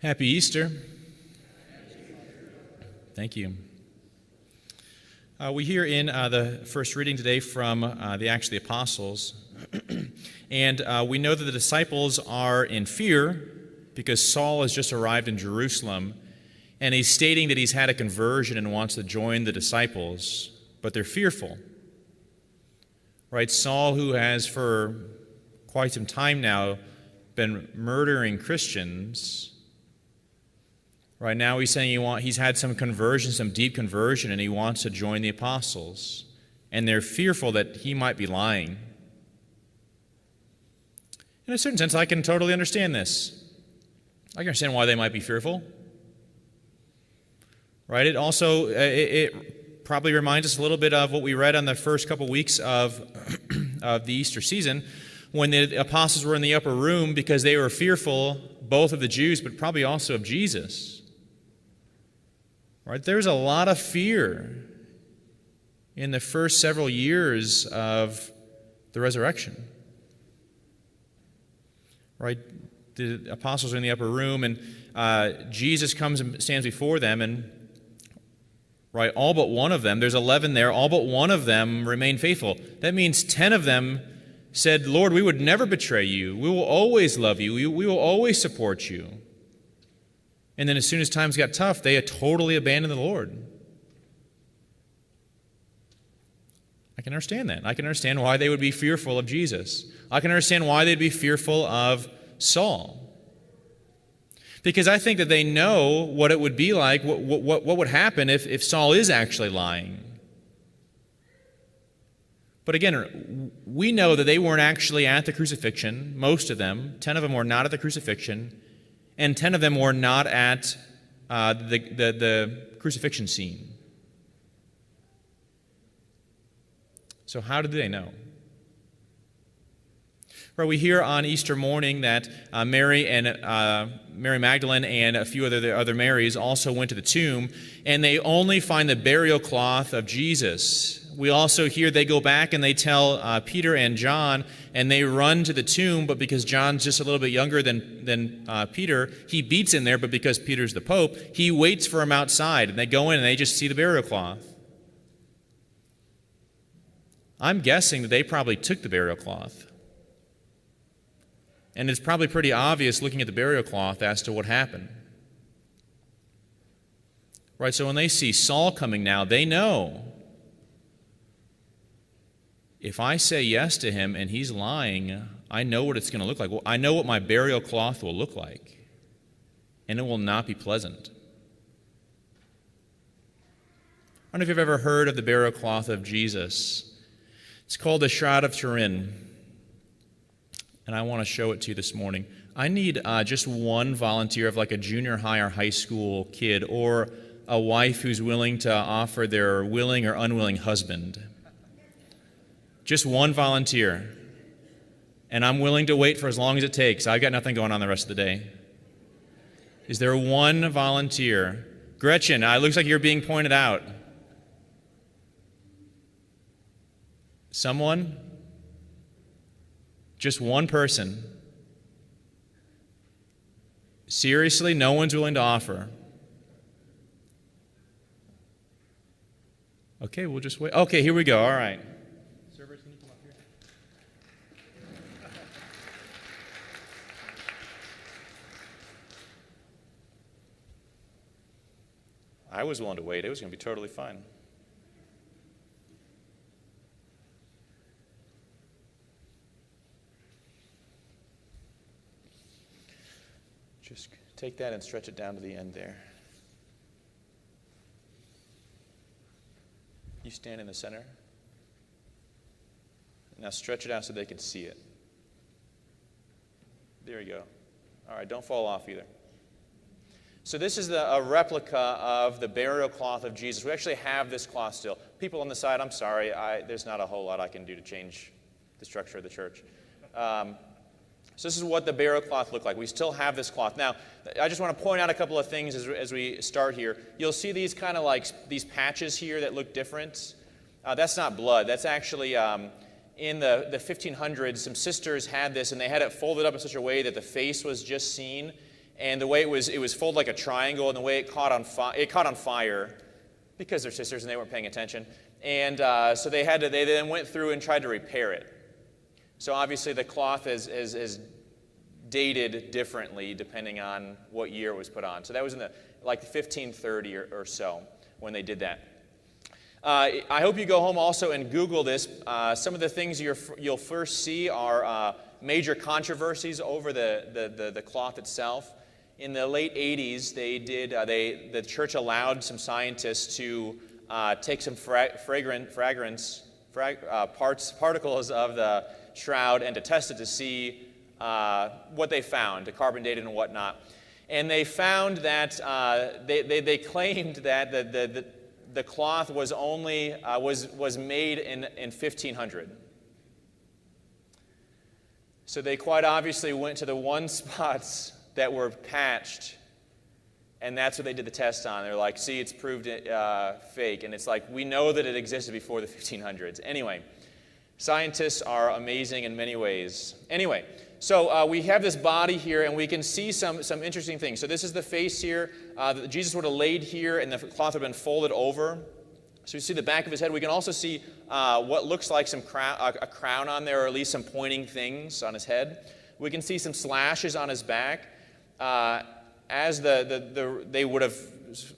Happy Easter. Thank you. We hear in the first reading today from the Acts of the Apostles, and we know that the disciples are in fear because Saul has just arrived in Jerusalem, and he's stating that he's had a conversion and wants to join the disciples, but they're fearful. Right? Saul, who has for quite some time now been murdering Christians, right now he's saying he's had some conversion, some deep conversion, and he wants to join the apostles. And they're fearful that he might be lying. In a certain sense, I can totally understand this. I can understand why they might be fearful. Right? It also, it probably reminds us a little bit of what we read on the first couple weeks of the Easter season, when the apostles were in the upper room because they were fearful both of the Jews, but probably also of Jesus. Right? There's a lot of fear in the first several years of the resurrection. Right? The apostles are in the upper room, and Jesus comes and stands before them, and right, all but one of them, there's 11 there, all but one of them remain faithful. That means 10 of them said, Lord, we would never betray you. We will always love you. We will always support you. And then as soon as times got tough, they had totally abandoned the Lord. I can understand that. I can understand why they would be fearful of Jesus. I can understand why they'd be fearful of Saul. Because I think that they know what it would be like, what would happen if Saul is actually lying. But again, we know that they weren't actually at the crucifixion, most of them. 10 of them were not at the crucifixion, and 10 of them were not at the crucifixion scene. So how did they know? Right, we hear on Easter morning that Mary Magdalene and a few other Marys also went to the tomb, and they only find the burial cloth of Jesus. We also hear they go back and they tell Peter and John, and they run to the tomb, but because John's just a little bit younger than Peter, he beats in there, but because Peter's the Pope, he waits for him outside, and they go in and they just see the burial cloth. I'm guessing that they probably took the burial cloth. And it's probably pretty obvious looking at the burial cloth as to what happened. Right, so when they see Saul coming now, they know, if I say yes to him and he's lying, I know what it's going to look like. Well, I know what my burial cloth will look like, and it will not be pleasant. I don't know if you've ever heard of the burial cloth of Jesus. It's called the Shroud of Turin, and I want to show it to you this morning. I need just one volunteer of like a junior high or high school kid, or a wife who's willing to offer their willing or unwilling husband. Just one volunteer. And I'm willing to wait for as long as it takes. I've got nothing going on the rest of the day. Is there one volunteer? Gretchen, it looks like you're being pointed out. Someone? Just one person. Seriously, no one's willing to offer. Okay, we'll just wait. Okay, here we go. All right. Servers, can you come up here? I was willing to wait. It was going to be totally fine. Just take that and stretch it down to the end there. You stand in the center. Now stretch it out so they can see it. There you go. All right, don't fall off either. So this is a replica of the burial cloth of Jesus. We actually have this cloth still. People on the side, I'm sorry, there's not a whole lot I can do to change the structure of the church. So this is what the burial cloth looked like. We still have this cloth. Now, I just want to point out a couple of things as we start here. You'll see these kind of like these patches here that look different. That's not blood. That's actually in the 1500s, some sisters had this, and they had it folded up in such a way that the face was just seen. and the way it was folded like a triangle, and the way it caught on fire because they're sisters and they weren't paying attention. And so they then went through and tried to repair it. So obviously the cloth is dated differently depending on what year it was put on. So that was in the 1530 or so when they did that. I hope you go home also and Google this. Some of the things you'll first see are major controversies over the cloth itself. In the late 80s, the church allowed some scientists to take some particles of the shroud and to test it to see what they found, to carbon date it and whatnot. And they found that they claimed that the cloth was only was made in 1500. So they quite obviously went to the one spots that were patched, and that's what they did the test on. They're like, see, it's proved fake. And it's like, we know that it existed before the 1500s. Anyway, scientists are amazing in many ways. Anyway, so we have this body here, and we can see some interesting things. So this is the face here. Jesus would have laid here, and the cloth would have been folded over. So you see the back of his head. We can also see what looks like a crown on there, or at least some pointing things on his head. We can see some slashes on his back. As they would have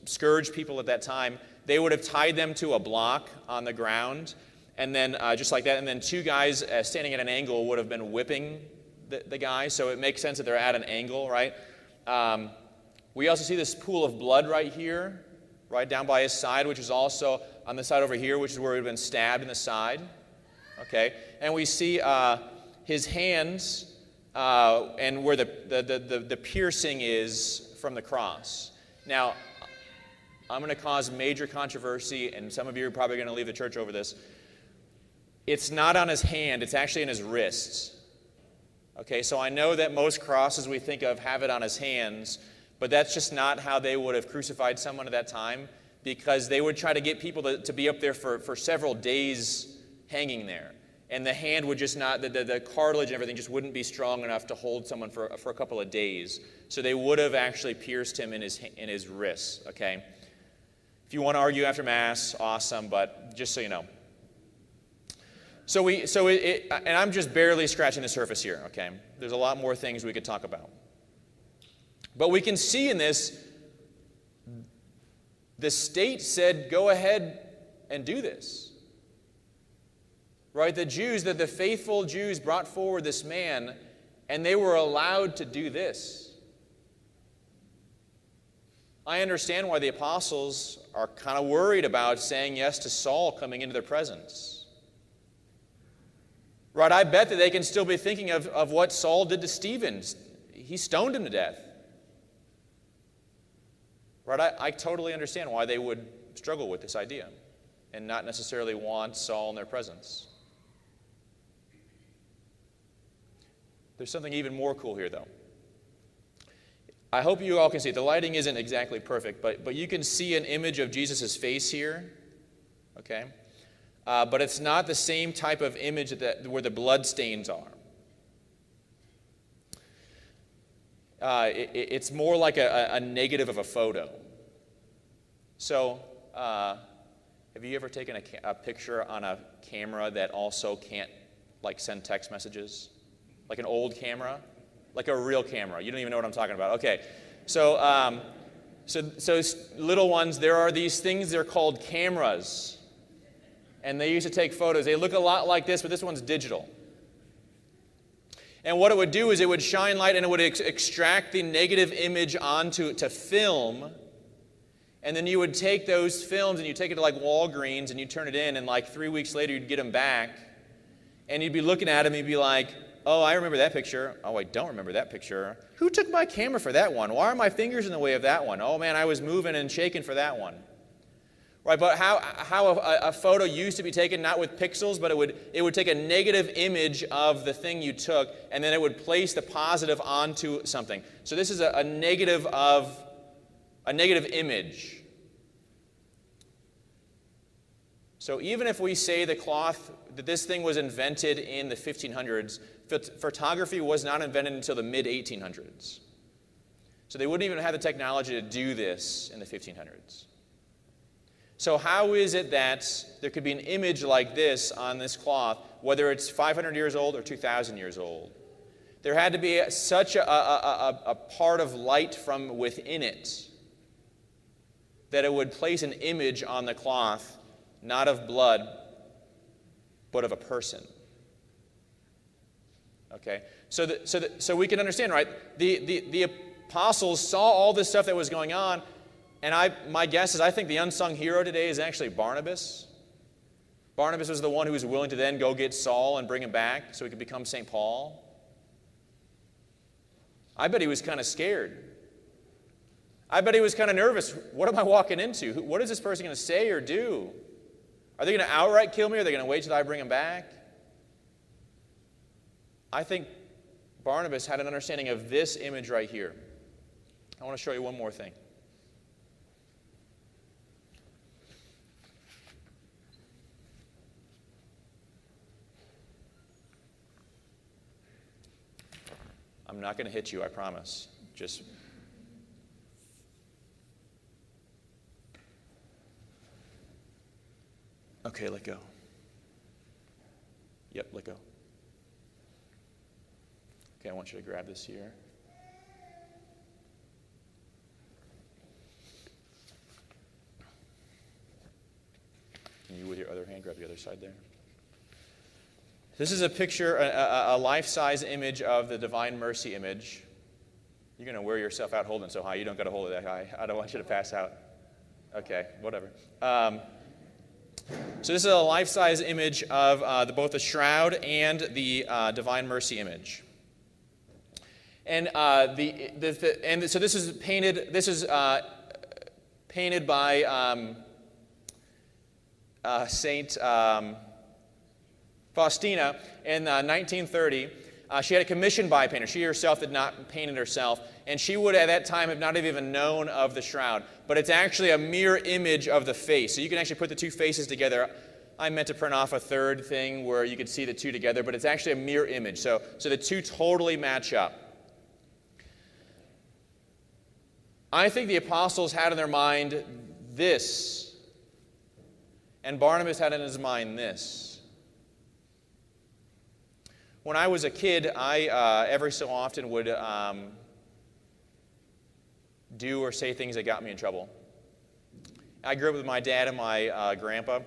scourged people at that time, they would have tied them to a block on the ground, and then just like that, and then two guys standing at an angle would have been whipping the guy. So it makes sense that they're at an angle, right? We also see this pool of blood right here, right down by his side, which is also on the side over here, which is where he would have been stabbed in the side. Okay, and we see his hands. And where the piercing is from the cross. Now, I'm going to cause major controversy, and some of you are probably going to leave the church over this. It's not on his hand, it's actually in his wrists. Okay, so I know that most crosses we think of have it on his hands, but that's just not how they would have crucified someone at that time, because they would try to get people to be up there for several days hanging there. And the hand would just not, the cartilage and everything just wouldn't be strong enough to hold someone for a couple of days. So they would have actually pierced him in his wrists, okay? If you want to argue after Mass, awesome, but just so you know. And I'm just barely scratching the surface here, okay? There's a lot more things we could talk about. But we can see in this, the state said, go ahead and do this. Right, the faithful Jews brought forward this man, and they were allowed to do this. I understand why the apostles are kind of worried about saying yes to Saul coming into their presence. Right, I bet that they can still be thinking of what Saul did to Stephen. He stoned him to death. Right, I totally understand why they would struggle with this idea and not necessarily want Saul in their presence. There's something even more cool here, though. I hope you all can see it. The lighting isn't exactly perfect, but you can see an image of Jesus' face here, okay? But it's not the same type of image where the blood stains are. It's more like a negative of a photo. So, have you ever taken a picture on a camera that also can't, send text messages? Like an old camera? Like a real camera. You don't even know what I'm talking about. Okay. So little ones, there are these things, they're called cameras. And they used to take photos. They look a lot like this, but this one's digital. And what it would do is it would shine light and it would extract the negative image onto film. And then you would take those films and you take it to Walgreens and you turn it in, and 3 weeks later you'd get them back. And you'd be looking at them and you'd be like, oh, I remember that picture. Oh, I don't remember that picture. Who took my camera for that one? Why are my fingers in the way of that one? Oh, man, I was moving and shaking for that one. Right, but how a photo used to be taken, not with pixels, but it would take a negative image of the thing you took, and then it would place the positive onto something. So this is a negative image. So even if we say that this thing was invented in the 1500s, photography was not invented until the mid-1800s. So they wouldn't even have the technology to do this in the 1500s. So how is it that there could be an image like this on this cloth, whether it's 500 years old or 2,000 years old? There had to be such a part of light from within it that it would place an image on the cloth, not of blood, but of a person. Okay? So we can understand, right? The apostles saw all this stuff that was going on, and my guess is I think the unsung hero today is actually Barnabas. Barnabas was the one who was willing to then go get Saul and bring him back so he could become St. Paul. I bet he was kind of scared. I bet he was kind of nervous. What am I walking into? What is this person going to say or do? Are they going to outright kill me, or are they going to wait till I bring him back? I think Barnabas had an understanding of this image right here. I want to show you one more thing. I'm not going to hit you, I promise. Just... Okay, let go. Yep, let go. Okay, I want you to grab this here. Can you, with your other hand, grab the other side there? This is a picture, a life-size image of the Divine Mercy image. You're going to wear yourself out holding it so high. You don't got to hold it that high. I don't want you to pass out. Okay, whatever. So this is a life-size image of both the shroud and the Divine Mercy image. And so this is painted. This is painted by Saint Faustina in 1930. She had a commission by a painter. She herself did not paint it herself, and she would at that time have not even known of the shroud. But it's actually a mirror image of the face. So you can actually put the two faces together. I meant to print off a third thing where you could see the two together, but it's actually a mirror image. So the two totally match up. I think the apostles had in their mind this, and Barnabas had in his mind this. When I was a kid, I every so often would do or say things that got me in trouble. I grew up with my dad and my grandpa,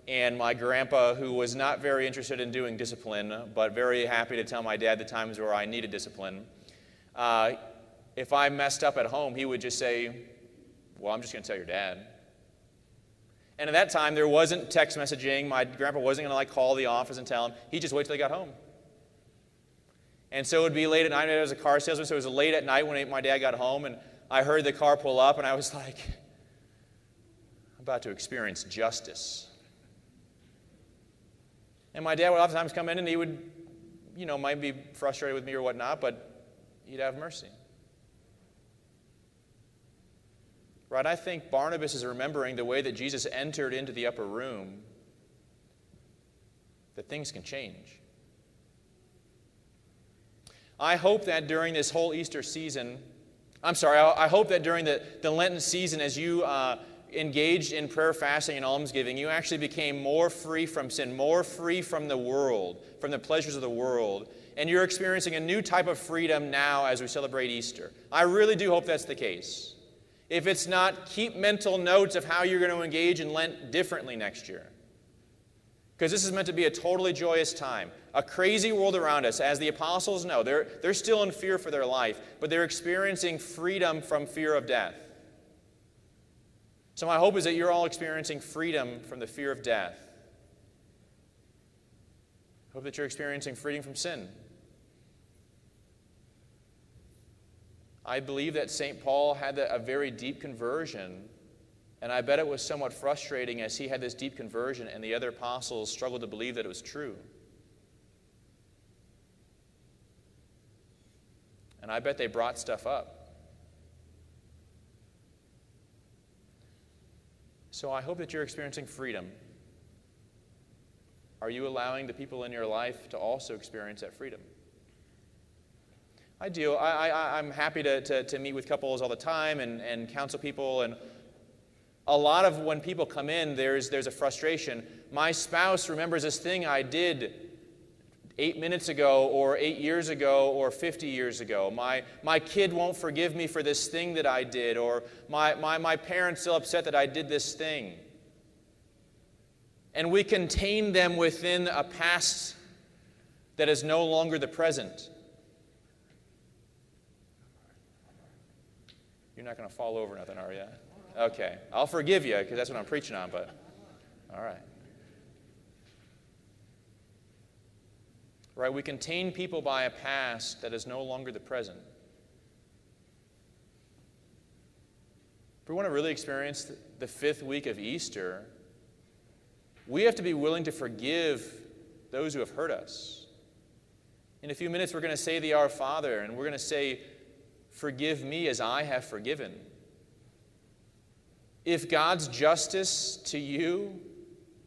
and my grandpa, who was not very interested in doing discipline, but very happy to tell my dad the times where I needed discipline. If I messed up at home, he would just say, well, I'm just going to tell your dad. And at that time, there wasn't text messaging. My grandpa wasn't going to call the office and tell him. He'd just wait till he got home. And so it would be late at night. I was a car salesman, so it was late at night when my dad got home, and I heard the car pull up, and I was like, I'm about to experience justice. And my dad would oftentimes come in, and he would, might be frustrated with me or whatnot, but he'd have mercy. Right? I think Barnabas is remembering the way that Jesus entered into the upper room, that things can change. I hope that during this whole Easter season, I hope that during the Lenten season, as you engaged in prayer, fasting, and almsgiving, you actually became more free from sin, more free from the world, from the pleasures of the world, and you're experiencing a new type of freedom now as we celebrate Easter. I really do hope that's the case. If it's not, keep mental notes of how you're going to engage in Lent differently next year. Because this is meant to be a totally joyous time. A crazy world around us, as the apostles know. They're still in fear for their life, but they're experiencing freedom from fear of death. So my hope is that you're all experiencing freedom from the fear of death. I hope that you're experiencing freedom from sin. I believe that St. Paul had a very deep conversion, and I bet it was somewhat frustrating as he had this deep conversion and the other apostles struggled to believe that it was true. And I bet they brought stuff up. So I hope that you're experiencing freedom. Are you allowing the people in your life to also experience that freedom? I do. I'm happy to meet with couples all the time and counsel people. And a lot of when people come in, there's a frustration. My spouse remembers this thing I did 8 minutes ago or 8 years ago or 50 years ago. My kid won't forgive me for this thing that I did, or my parents still upset that I did this thing. And we contain them within a past that is no longer the present. You're not going to fall over nothing, are you? Okay. I'll forgive you because that's what I'm preaching on, but all right. Right? We contain people by a past that is no longer the present. If we want to really experience the 5th week of Easter, we have to be willing to forgive those who have hurt us. In a few minutes, we're going to say the Our Father, and we're going to say, "Forgive me as I have forgiven." If God's justice to you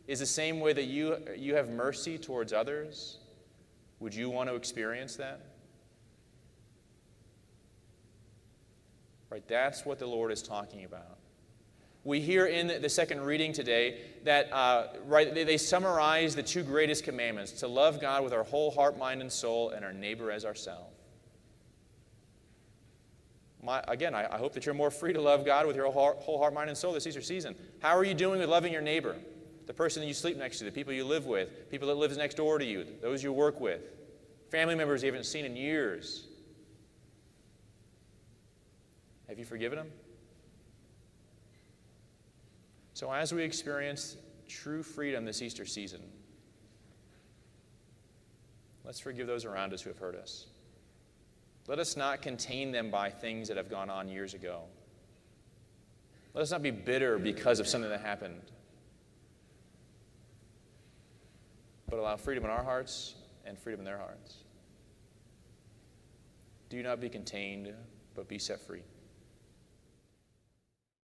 is the same way that you have mercy towards others, would you want to experience that? Right, that's what the Lord is talking about. We hear in the second reading today that they summarize the 2 greatest commandments: to love God with our whole heart, mind, and soul, and our neighbor as ourselves. I hope that you're more free to love God with your whole heart, mind, and soul this Easter season. How are you doing with loving your neighbor? The person that you sleep next to, the people you live with, people that live next door to you, those you work with, family members you haven't seen in years. Have you forgiven them? So as we experience true freedom this Easter season, let's forgive those around us who have hurt us. Let us not contain them by things that have gone on years ago. Let us not be bitter because of something that happened, but allow freedom in our hearts and freedom in their hearts. Do not be contained, but be set free.